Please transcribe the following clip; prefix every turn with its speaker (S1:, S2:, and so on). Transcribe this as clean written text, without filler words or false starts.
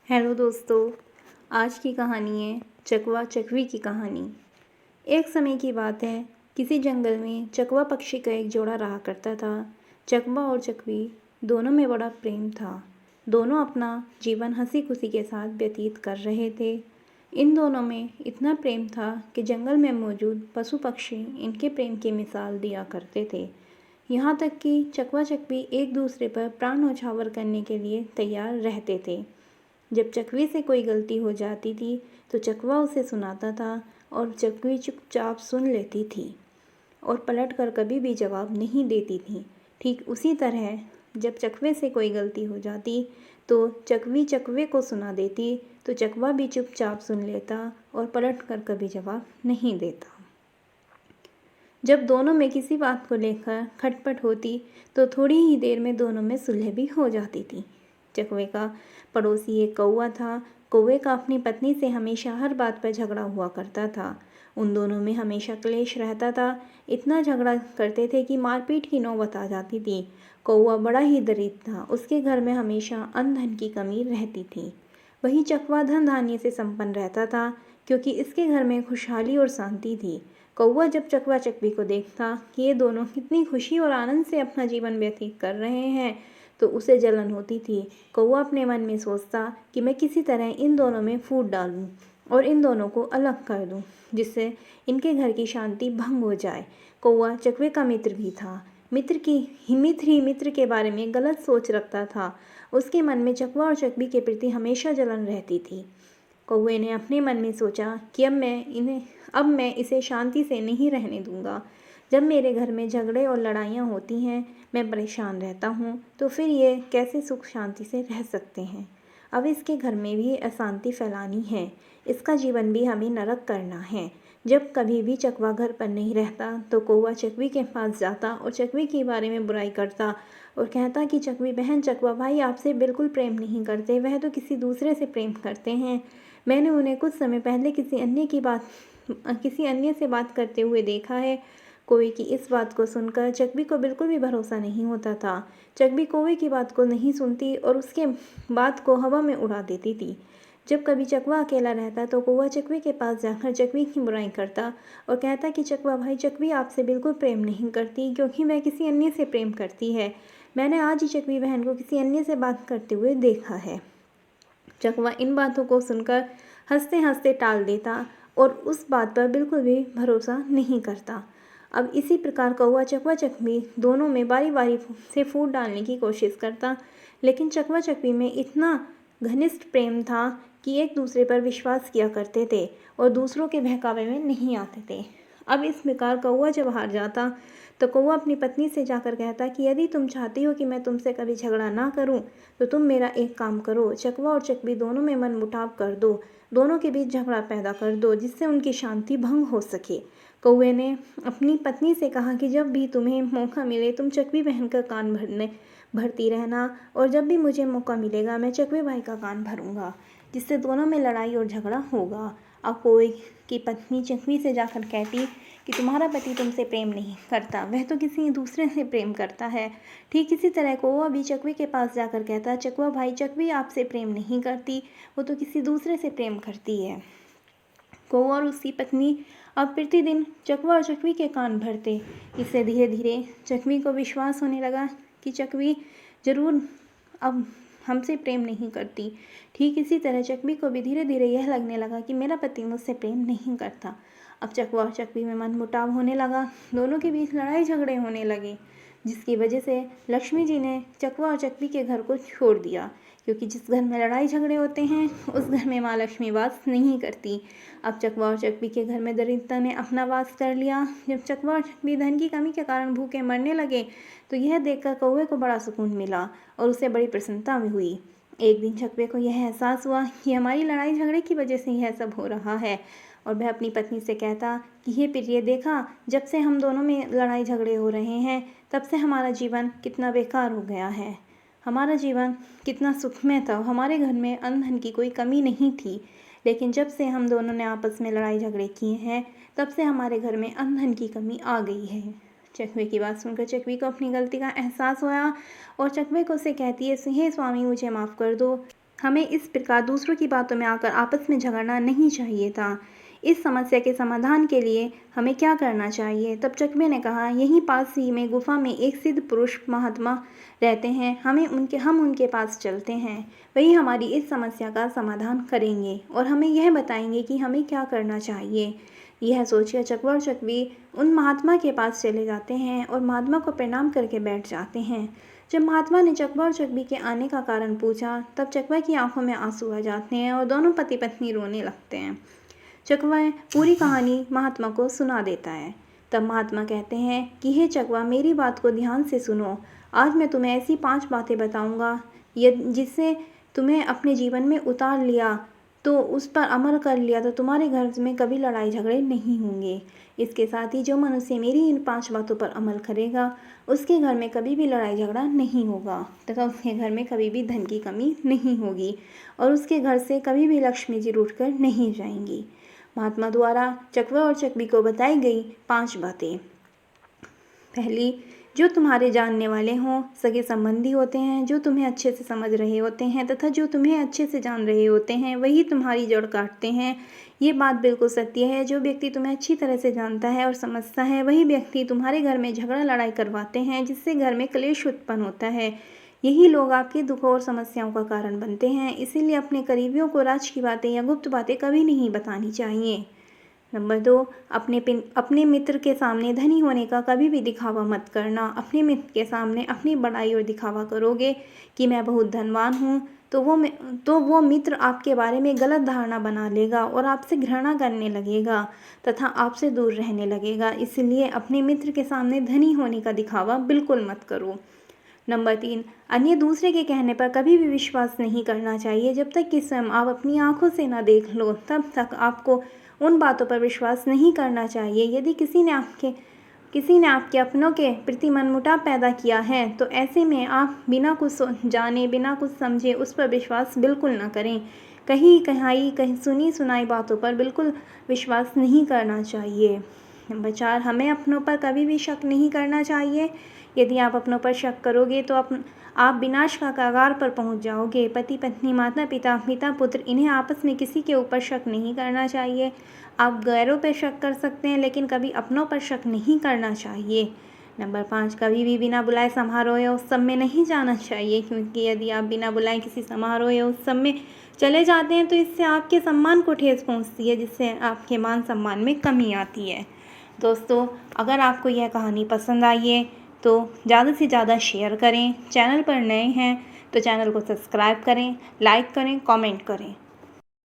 S1: Hello दोस्तों। आज की कहानी है चकवा चकवी की कहानी। एक समय की बात है, किसी जंगल में चकवा पक्षी का एक जोड़ा रहा करता था। चकवा और चकवी दोनों में बड़ा प्रेम था। दोनों अपना जीवन हंसी खुशी के साथ व्यतीत कर रहे थे। इन दोनों में इतना प्रेम था कि जंगल में मौजूद पशु पक्षी इनके प्रेम की मिसाल दिया करते थे। यहाँ तक कि चकवा चकवी एक दूसरे पर प्राण न्यौछावर करने के लिए तैयार रहते थे। जब चकवी से कोई गलती हो जाती थी तो चकवा उसे सुनाता था और चकवी चुपचाप सुन लेती थी और पलट कर कभी भी जवाब नहीं देती थी। ठीक उसी तरह जब चकवे से कोई गलती हो जाती तो चकवी चकवे को सुना देती तो चकवा भी चुपचाप सुन लेता और पलट कर कभी जवाब नहीं देता। जब दोनों में किसी बात को लेकर खटपट होती तो थोड़ी ही देर में दोनों में सुलह भी हो जाती थी। चकवे का पड़ोसी एक कौवा था। कौवे का अपनी पत्नी से हमेशा हर बात पर झगड़ा हुआ करता था। उन दोनों में हमेशा क्लेश रहता था। इतना झगड़ा करते थे कि मारपीट की नौबत आ जाती थी। कौवा बड़ा ही दरिद्र था। उसके घर में हमेशा अन्न धन की कमी रहती थी। वहीं चकवा धन धान्य से संपन्न रहता था क्योंकि इसके घर में खुशहाली और शांति थी। कौवा जब चकवा चकवी को देखता कि ये दोनों कितनी खुशी और आनंद से अपना जीवन व्यतीत कर रहे हैं तो उसे जलन होती थी। कौवा अपने मन में सोचता कि मैं किसी तरह इन दोनों में फूट डालूं और इन दोनों को अलग कर दूं जिससे इनके घर की शांति भंग हो जाए। कौवा चकवे का मित्र भी था। मित्र ही मित्र के बारे में गलत सोच रखता था। उसके मन में चकवा और चकवी के प्रति हमेशा जलन रहती थी। कौवे ने अपने मन में सोचा कि अब मैं इसे शांति से नहीं रहने दूंगा। जब मेरे घर में झगड़े और लड़ाइयाँ होती हैं, मैं परेशान रहता हूँ, तो फिर ये कैसे सुख शांति से रह सकते हैं। अब इसके घर में भी अशांति फैलानी है। इसका जीवन भी हमें नरक करना है। जब कभी भी चकवा घर पर नहीं रहता तो कौवा चकवी के पास जाता और चकवी के बारे में बुराई करता और कहता कि चकवी बहन, चकवा भाई आपसे बिल्कुल प्रेम नहीं करते, वह तो किसी दूसरे से प्रेम करते हैं। मैंने उन्हें कुछ समय पहले किसी अन्य से बात करते हुए देखा है। कौवे की इस बात को सुनकर चकवी को बिल्कुल भी भरोसा नहीं होता था। चकवी कौवे की बात को नहीं सुनती और उसके बात को हवा में उड़ा देती थी। जब कभी चकवा अकेला रहता तो कौवा चकवी के पास जाकर चकवी की बुराई करता और कहता कि चकवा भाई, चकवी आपसे बिल्कुल प्रेम नहीं करती क्योंकि वह किसी अन्य से प्रेम करती है। मैंने आज ही चकवी बहन को किसी अन्य से बात करते हुए देखा है। चकवा इन बातों को सुनकर हंसते हंसते टाल देता और उस बात पर बिल्कुल भी भरोसा नहीं करता। अब इसी प्रकार कौवा चकवा चकवी दोनों में बारी बारी से फूट डालने की कोशिश करता, लेकिन चकवा चकवी में इतना घनिष्ठ प्रेम था कि एक दूसरे पर विश्वास किया करते थे और दूसरों के बहकावे में नहीं आते थे। अब इस प्रकार कौवा जब हार जाता तो कौवा अपनी पत्नी से जाकर कहता कि यदि तुम चाहती हो कि मैं तुमसे कभी झगड़ा ना करूं तो तुम मेरा एक काम करो, चकवा और चकवी दोनों में मनमुटाव कर दो, दोनों के बीच झगड़ा पैदा कर दो जिससे उनकी शांति भंग हो सके। कौवे ने अपनी पत्नी से कहा कि जब भी तुम्हें मौका मिले तुम चकवी बहन का कान भरती रहना और जब भी मुझे मौका मिलेगा मैं चकवे भाई का कान भरूंगा जिससे दोनों में लड़ाई और झगड़ा होगा। अब कौवे की पत्नी चकवी से जाकर कहती कि तुम्हारा पति तुमसे प्रेम नहीं करता, वह तो किसी दूसरे से प्रेम करता है। ठीक इसी तरह कौवा भी चकवी के पास जाकर कहता, चकवा भाई, चकवी आपसे प्रेम नहीं करती, वो तो किसी दूसरे से प्रेम करती है। कौवा और उसकी पत्नी अब प्रतिदिन चकवा और चकवी के कान भरते। इससे धीरे धीरे चकवी को विश्वास होने लगा कि चकवी जरूर अब हमसे प्रेम नहीं करती। ठीक इसी तरह चकवी को भी धीरे धीरे यह लगने लगा कि मेरा पति मुझसे प्रेम नहीं करता। अब चकवा और चकवी में मनमुटाव होने लगा, दोनों के बीच लड़ाई झगड़े होने लगे, जिसकी वजह से लक्ष्मी जी ने चकवा और चकवी के घर को छोड़ दिया क्योंकि जिस घर में लड़ाई झगड़े होते हैं उस घर में माँ लक्ष्मी वास नहीं करती। अब चकवा और चकवी के घर में दरिद्रता ने अपना वास कर लिया। जब चकवा और चकवी धन की कमी के कारण भूखे मरने लगे तो यह देखकर कौवे को बड़ा सुकून मिला और उसे बड़ी प्रसन्नता भी हुई। एक दिन चकवे को यह एहसास हुआ कि हमारी लड़ाई झगड़े की वजह से यह सब हो रहा है और वह अपनी पत्नी से कहता कि हे प्रिय, देखा, जब से हम दोनों में लड़ाई झगड़े हो रहे हैं तब से हमारा जीवन कितना बेकार हो गया है। हमारा जीवन कितना सुखमय था, हमारे घर में अन्न धन की कोई कमी नहीं थी, लेकिन जब से हम दोनों ने आपस में लड़ाई झगड़े किए हैं तब से हमारे घर में अन्न धन की कमी आ गई है। चकवे की बात सुनकर चकवी को अपनी गलती का एहसास हुआ और चकवे को उसे कहती है, हे स्वामी, मुझे माफ़ कर दो, हमें इस प्रकार दूसरों की बातों में आकर आपस में झगड़ना नहीं चाहिए था। इस समस्या के समाधान के लिए हमें क्या करना चाहिए? तब चकवे ने कहा, यहीं पास ही में गुफा में एक सिद्ध पुरुष महात्मा रहते हैं, हम उनके पास चलते हैं। वही हमारी इस समस्या का समाधान करेंगे और हमें यह बताएंगे कि हमें क्या करना चाहिए। यह सोचकर चकवा और चकवी उन महात्मा के पास चले जाते हैं और महात्मा को प्रणाम करके बैठ जाते हैं। जब महात्मा ने चकवा और चकवी के आने का कारण पूछा, तब चकवा की आंखों में आंसू आ जाते हैं और दोनों पति पत्नी रोने लगते हैं। चकवा पूरी कहानी महात्मा को सुना देता है। तब महात्मा कहते हैं कि हे चकवा, मेरी बात को ध्यान से सुनो। आज मैं तुम्हें ऐसी 5 बातें बताऊंगा जिससे तुम्हें अपने जीवन में उतार लिया तो उस पर अमल कर लिया तो तुम्हारे घर में कभी लड़ाई झगड़े नहीं होंगे। इसके साथ ही जो मनुष्य मेरी इन 5 बातों पर अमल करेगा उसके घर में कभी भी लड़ाई झगड़ा नहीं होगा तथा उसके घर में कभी भी धन की कमी नहीं होगी और उसके घर से कभी भी लक्ष्मी जी रूठकर नहीं जाएंगी। महात्मा द्वारा चकवा और चकवी को बताई गई 5 बातें। पहली, जो तुम्हारे जानने वाले हों, सगे संबंधी होते हैं, जो तुम्हें अच्छे से समझ रहे होते हैं तथा जो तुम्हें अच्छे से जान रहे होते हैं, वही तुम्हारी जड़ काटते हैं। ये बात बिल्कुल सत्य है। जो व्यक्ति तुम्हें अच्छी तरह से जानता है और समझता है, वही व्यक्ति तुम्हारे घर में झगड़ा लड़ाई करवाते हैं, जिससे घर में क्लेश उत्पन्न होता है। यही लोग आपके दुखों और समस्याओं का कारण बनते हैं। इसीलिए अपने करीबियों को राज की बातें या गुप्त बातें कभी नहीं बतानी चाहिए। नंबर 2, अपने मित्र के सामने धनी होने का कभी भी दिखावा मत करना। अपने मित्र के सामने अपनी बड़ाई और दिखावा करोगे कि मैं बहुत धनवान हूँ तो वो मित्र आपके बारे में गलत धारणा बना लेगा और आपसे घृणा करने लगेगा तथा आपसे दूर रहने लगेगा। इसलिए अपने मित्र के सामने धनी होने का दिखावा बिल्कुल मत करो। नंबर 3, अन्य दूसरे के कहने पर कभी भी विश्वास नहीं करना चाहिए। जब तक कि स्वयं आप अपनी आंखों से ना देख लो तब तक आपको उन बातों पर विश्वास नहीं करना चाहिए। यदि किसी ने आपके अपनों के प्रति मनमुटाव पैदा किया है तो ऐसे में आप बिना कुछ जाने बिना कुछ समझे उस पर विश्वास बिल्कुल ना करें। कहीं सुनी सुनाई बातों पर बिल्कुल विश्वास नहीं करना चाहिए। नंबर 4, हमें अपनों पर कभी भी शक नहीं करना चाहिए। यदि आप अपनों पर शक करोगे तो आप विनाश का कगार पर पहुंच जाओगे। पति पत्नी, माता पिता, पिता पुत्र, इन्हें आपस में किसी के ऊपर शक नहीं करना चाहिए। आप गैरों पर शक कर सकते हैं लेकिन कभी अपनों पर शक नहीं करना चाहिए। नंबर 5, कभी भी बिना बुलाए समारोह या उत्सव में नहीं जाना चाहिए, क्योंकि यदि आप बिना बुलाए किसी समारोह या उत्सव में चले जाते हैं तो इससे आपके सम्मान को ठेस पहुंचती है, जिससे आपके मान सम्मान में कमी आती है। दोस्तों, अगर आपको यह कहानी पसंद आई है तो ज़्यादा से ज़्यादा शेयर करें। चैनल पर नए हैं तो चैनल को सब्सक्राइब करें, लाइक करें, कमेंट करें।